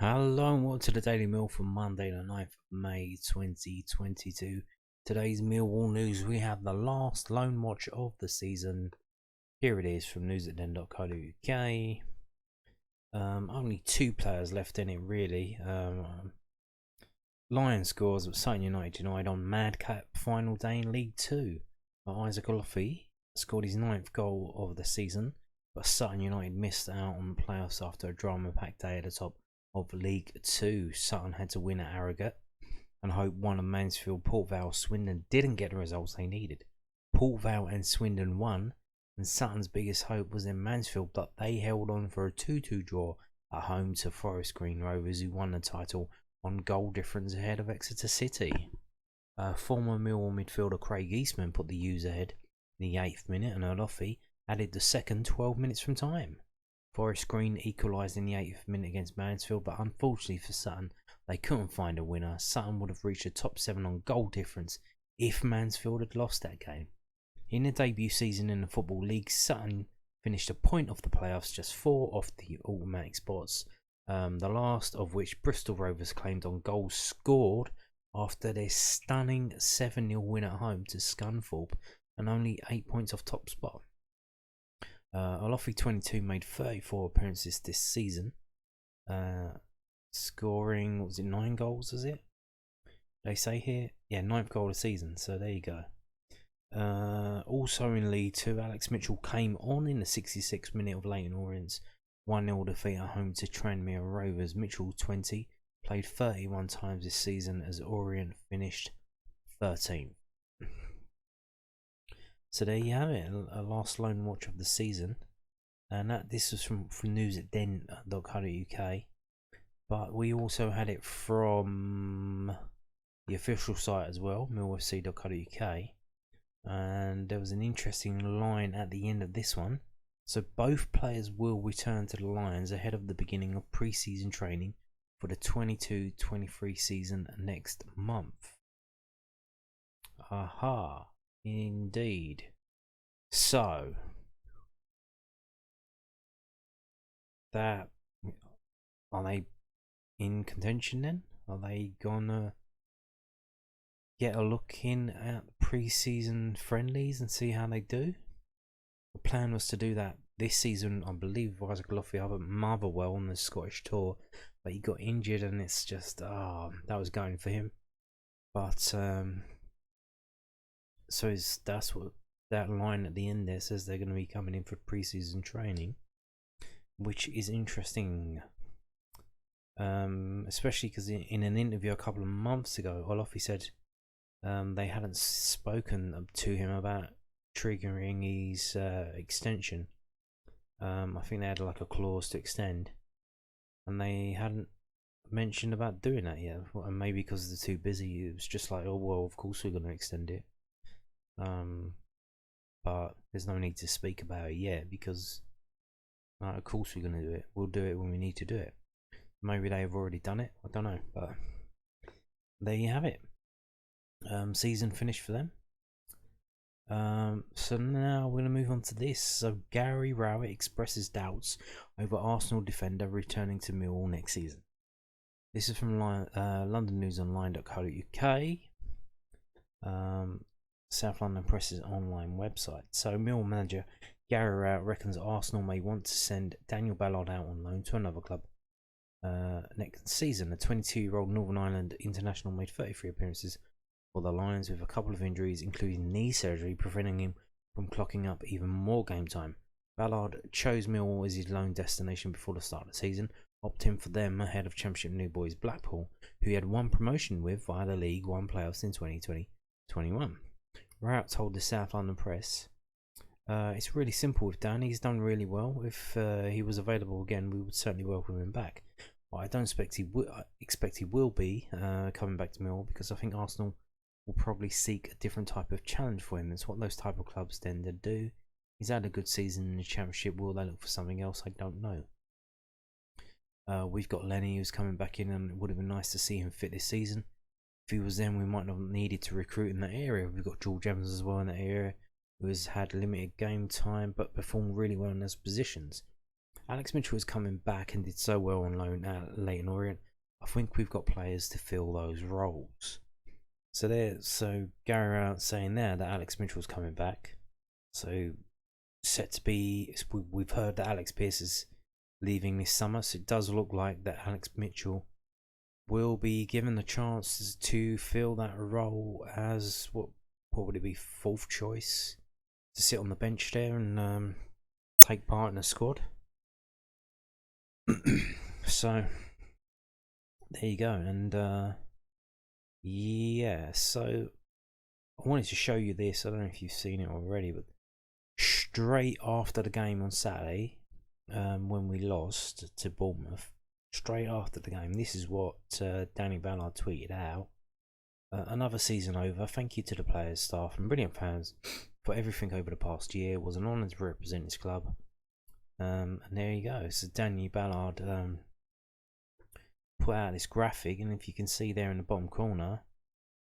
Hello and welcome to the Daily Mill for Monday the 9th of May 2022. Today's Millwall news, we have the last Loanwatch of the season. Here it is from news@den.co.uk. Only two players left in it really. Lions scores at Sutton United on Madcap final day in League 2. Isaac Olofi scored his 9th goal of the season, but Sutton United missed out on the playoffs after a drama-packed day at the top of League 2. Sutton had to win at Harrogate and hope one of Mansfield, Port Vale, Swindon didn't get the results they needed. Port Vale and Swindon won, and Sutton's biggest hope was in Mansfield, but they held on for a 2-2 draw at home to Forest Green Rovers, who won the title on goal difference ahead of Exeter City. Former Millwall midfielder Craig Eastman put the U's ahead in the 8th minute, and Olofi added the second 12 minutes from time. Forest Green equalised in the 8th minute against Mansfield, but unfortunately for Sutton, they couldn't find a winner. Sutton would have reached the top 7 on goal difference if Mansfield had lost that game. In the debut season in the Football League, Sutton finished a point off the playoffs, just 4 off the automatic spots, the last of which Bristol Rovers claimed on goals scored after their stunning 7-0 win at home to Scunthorpe, and only 8 points off top spot. Olofi 22 made 34 appearances this season, scoring, what was it, 9 goals, is it? They say here? Yeah, 9th goal of the season, so there you go. Also in League 2, Alex Mitchell came on in the 66th minute of Leyton Orient's 1-0 defeat at home to Tranmere Rovers. Mitchell, 20, played 31 times this season as Orient finished 13th. So there you have it, a last Loanwatch of the season, and this was from news@den.co.uk, but we also had it from the official site as well, millfc.co.uk, and there was an interesting line at the end of this one. So both players will return to the Lions ahead of the beginning of pre-season training for the 22-23 season next month. Aha. Indeed. So that, are they in contention then? Are they gonna get a look in at pre-season friendlies and see how they do? The plan was to do that this season, I believe. Isaac Olofi up at Motherwell on the Scottish tour, but he got injured, and it's just that was going for him. But so that's what that line at the end there says. They're going to be coming in for pre-season training, which is interesting, especially because in an interview a couple of months ago, Olofi said they hadn't spoken to him about triggering his extension. I think they had like a clause to extend, and they hadn't mentioned about doing that yet. And maybe because they're too busy, it was just like, oh well, of course we're going to extend it. But there's no need to speak about it yet, because of course we're going to do it. We'll do it when we need to do it. Maybe they have already done it, I don't know, but there you have it. Season finished for them. So now we're going to move on to this. So Gary Rowett expresses doubts over Arsenal defender returning to Millwall next season. This is from londonnewsonline.co.uk. South London Press's online website. So Millwall manager Gary Rowett reckons Arsenal may want to send Daniel Ballard out on loan to another club next season. The 22-year-old Northern Ireland international made 33 appearances for the Lions, with a couple of injuries, including knee surgery, preventing him from clocking up even more game time. Ballard chose Millwall as his loan destination before the start of the season, opting for them ahead of Championship new boys Blackpool, who he had won promotion with via the League One playoffs in 2020-21. Rowett told the South London Press, it's really simple with Dan. He's done really well. If he was available again, we would certainly welcome him back. But I don't expect he will be coming back to Millwall, because I think Arsenal will probably seek a different type of challenge for him. It's what those type of clubs tend to do. He's had a good season in the Championship. Will they look for something else? I don't know. We've got Lenny, who's coming back in, and it would have been nice to see him fit this season. If he was then, we might not have needed to recruit in that area. We've got George Evans as well in that area, who has had limited game time but performed really well in those positions. Alex Mitchell is coming back and did so well on loan at Leyton Orient. I think we've got players to fill those roles. So Gary Rowett saying there that Alex Mitchell's coming back. So set to be, we've heard that Alex Pearce is leaving this summer, so it does look like that Alex Mitchell will be given the chance to fill that role as what would it be, fourth choice, to sit on the bench there and take part in the squad. So there you go. And yeah, so I wanted to show you this. I don't know if you've seen it already, but straight after the game on Saturday, when we lost to Bournemouth, straight after the game, this is what Danny Ballard tweeted out. Another season over. Thank you to the players, staff and brilliant fans for everything over the past year. It was an honour to represent this club. And there you go. So Danny Ballard put out this graphic, and if you can see there in the bottom corner,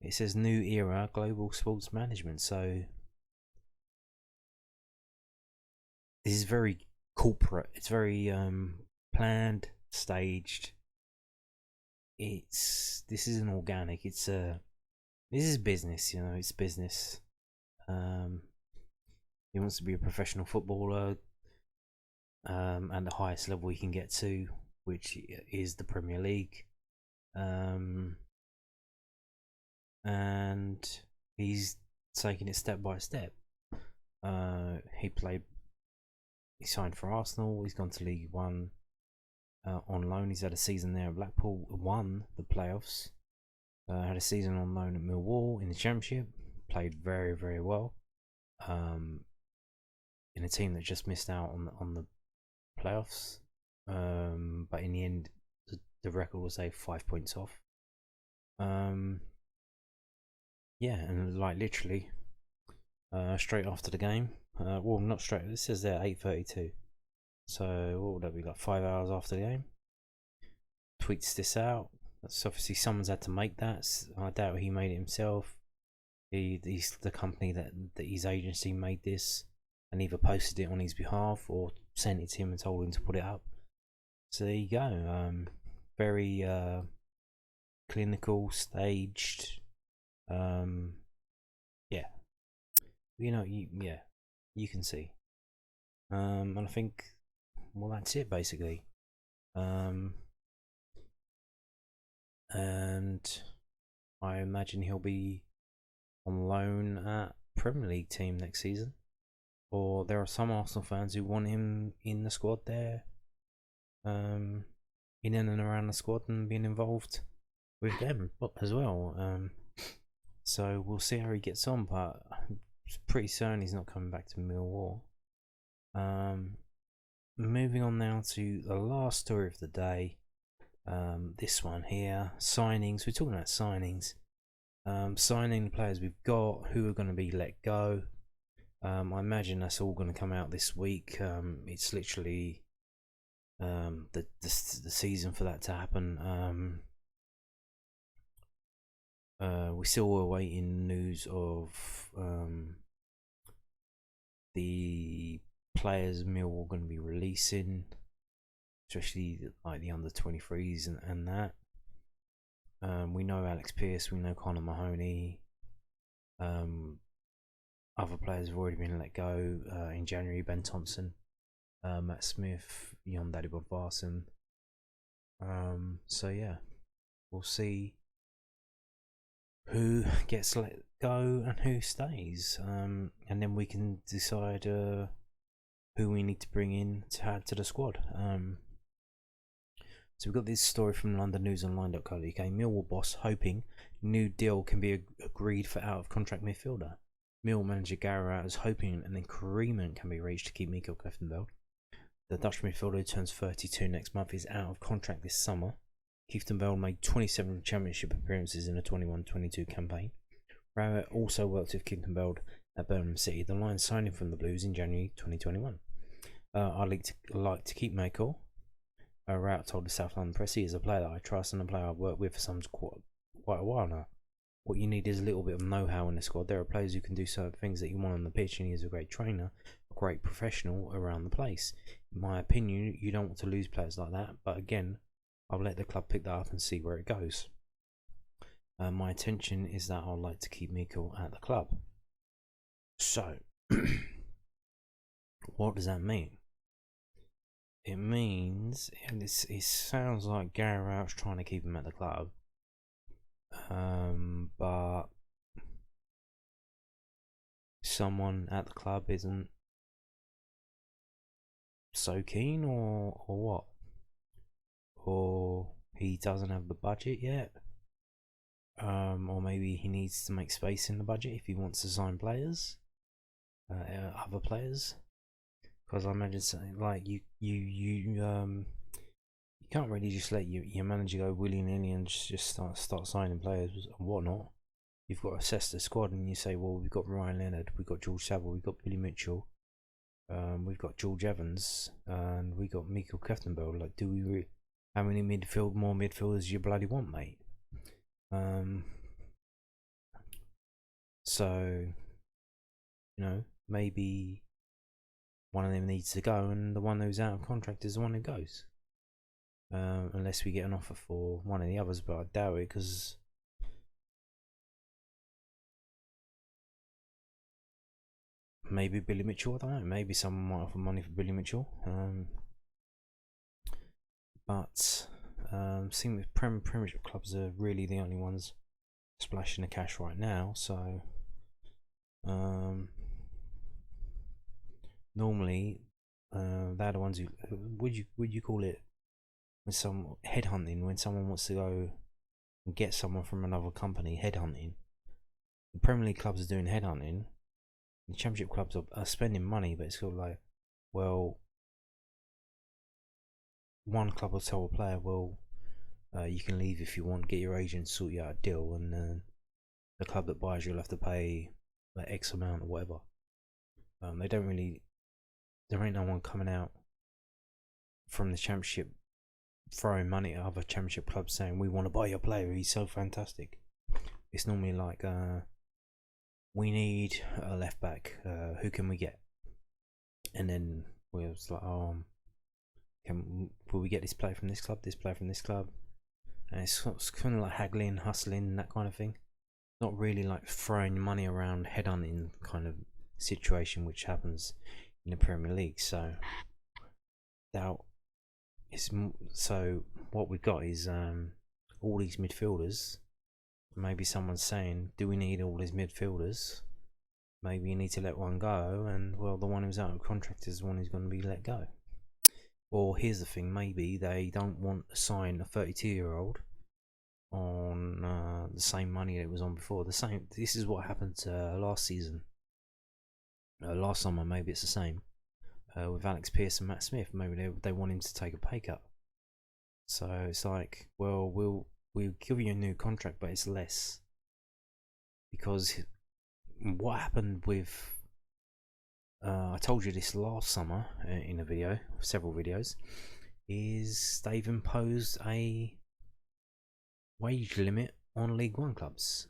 it says New Era Global Sports Management. So this is very corporate. It's very planned, staged. This isn't organic. This is business. You know, it's business. He wants to be a professional footballer, and the highest level he can get to, which is the Premier League. And he's taking it step by step. He signed for Arsenal. He's gone to League One on loan. He's had a season there at Blackpool, won the playoffs. Had a season on loan at Millwall in the Championship. Played very, very well. In a team that just missed out on the playoffs. But in the end, the record was 5 points off. Yeah, and like literally, straight after the game. Well, not straight. This says there 8:32. So what would that be, like 5 hours after the game? Tweets this out. That's obviously someone's had to make that. I doubt he made it himself. He's the company that his agency made this, and either posted it on his behalf or sent it to him and told him to put it up. So there you go. Very clinical, staged. Yeah, you know, you can see. And I think, well, that's it basically. And I imagine he'll be on loan at Premier League team next season, or there are some Arsenal fans who want him in the squad there, in and around the squad and being involved with them as well. So we'll see how he gets on, but it's pretty certain he's not coming back to Millwall. Moving on now to the last story of the day. This one here, signings. We're talking about signings. Signing the players we've got, who are going to be let go. I imagine that's all going to come out this week. It's literally the season for that to happen. We're still awaiting news of the players Millwall going to be releasing, especially like the under 23s and that. We know Alex Pearce, we know Connor Mahoney. Other players have already been let go in January. Ben Thompson, Matt Smith, Jon Daddy Varson. So yeah, we'll see who gets let go and who stays, and then we can decide who we need to bring in to add to the squad. So we've got this story from londonnewsonline.co.uk. Millwall boss hoping new deal can be agreed for out of contract midfielder. Millwall manager Gary Rowett is hoping an agreement can be reached to keep Maikel Kieftenbeld. The Dutch midfielder, who turns 32 next month, is out of contract this summer. Kieftenbeld made 27 championship appearances in the 21-22 campaign. Rowett also worked with Kieftenbeld at Birmingham City. The Lions signed him from the Blues in January 2021. I'd like to keep Maikel. Rowett told the South London Press, he is a player that I trust and a player I've worked with for quite a while now. what you need is a little bit of know-how in the squad. There are players who can do certain things that you want on the pitch, and he is a great trainer, a great professional around the place. In my opinion, you don't want to lose players like that, but again, I'll let the club pick that up and see where it goes. My intention is that I'd like to keep Maikel at the club. So, what does that mean? It means, and it sounds like Gary Rowett's trying to keep him at the club, but someone at the club isn't so keen, or what? Or he doesn't have the budget yet, or maybe he needs to make space in the budget if he wants to sign players, other players. Because I imagine something like you can't really just let your manager go willy-nilly and just start signing players and whatnot. You've got to assess the squad, and you say, well, we've got Ryan Leonard, we've got George Saville, we've got Billy Mitchell, we've got George Evans, and we got Maikel Kieftenbeld. Like, how many more midfielders do you bloody want, mate? So, you know, maybe one of them needs to go, and the one who's out of contract is the one who goes. Unless we get an offer for one of the others, but I doubt it, because maybe Billy Mitchell, I don't know, maybe someone might offer money for Billy Mitchell. But seeing with Premiership clubs are really the only ones splashing the cash right now, so normally they're the ones who would you call it, when some headhunting, when someone wants to go and get someone from another company. Headhunting. The Premier League clubs are doing headhunting. The Championship clubs are spending money, but it's sort of like, well, one club will tell a player, well, you can leave if you want, get your agent to sort you out a deal, and the club that buys you'll have to pay like X amount or whatever. They don't really, there ain't no one coming out from the Championship throwing money at other Championship clubs saying, we want to buy your player, he's so fantastic. It's normally like, we need a left back, who can we get? And then we're like, will we get this player from this club, this player from this club? And it's kind of like haggling, hustling, that kind of thing. Not really like throwing money around, headhunting kind of situation, which happens in the Premier League. So what we've got is all these midfielders. Maybe someone's saying, do we need all these midfielders? Maybe you need to let one go, and well, the one who's out of contract is the one who's going to be let go. Or here's the thing, maybe they don't want to sign a 32-year-old on the same money that it was on before. This is what happened last season, last summer. Maybe it's the same with Alex Pearce and Matt Smith. Maybe they want him to take a pay cut. So it's like, well, we'll give you a new contract, but it's less. Because what happened with I told you this last summer in a video, several videos, is they've imposed a wage limit on League One clubs.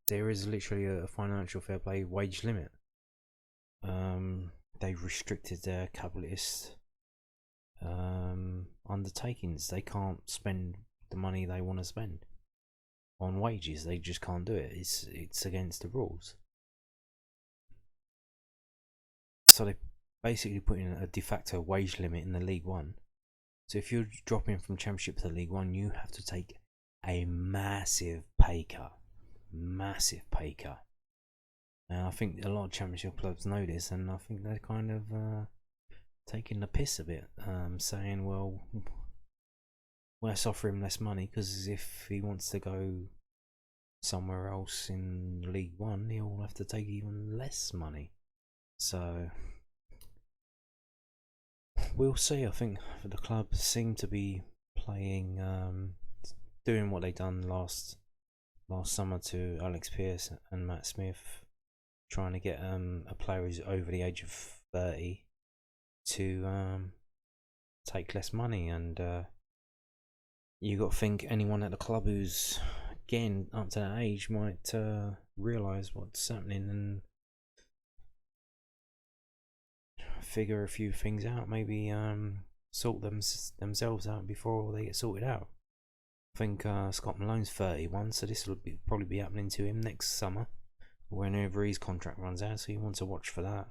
There is literally a financial fair play wage limit. They've restricted their capitalist undertakings. They can't spend the money they want to spend on wages. They just can't do it. It's against the rules. So they basically put in a de facto wage limit in the League One. So if you're dropping from Championship to League One, you have to take a massive pay cut. Massive pay cut. And I think a lot of Championship clubs know this, and I think they're kind of taking the piss a bit, saying, well, let's offer him less money, because if he wants to go somewhere else in League One, he'll have to take even less money. So we'll see. I think the club seem to be playing, doing what they done last summer to Alex Pearce and Matt Smith, trying to get a player who's over the age of 30 to take less money, and you got to think anyone at the club who's getting up to that age might realise what's happening and figure a few things out, maybe sort themselves out before they get sorted out. I think Scott Malone's 31, so this will probably be happening to him next summer, whenever his contract runs out, so you want to watch for that.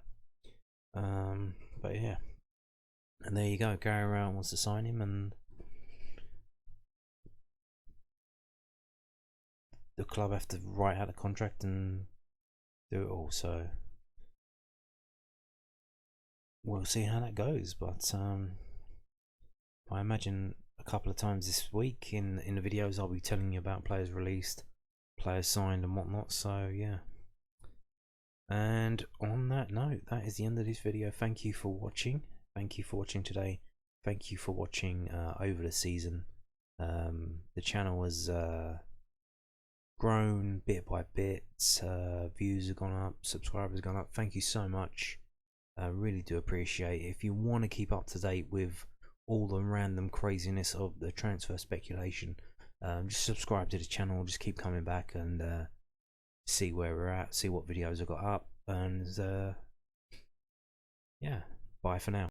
But yeah, and there you go, Gary Rowett wants to sign him, and the club have to write out the contract and do it all, so we'll see how that goes. But I imagine a couple of times this week in the videos I'll be telling you about players released, players signed and whatnot, so yeah. And on that note, that is the end of this video. Thank you for watching. Thank you for watching today. Thank you for watching over the season. The channel has grown bit by bit. Views have gone up, subscribers have gone up. Thank you so much. I really do appreciate it. If you want to keep up to date with all the random craziness of the transfer speculation, just subscribe to the channel. Just keep coming back and see where we're at, see what videos I got up, and yeah, bye for now.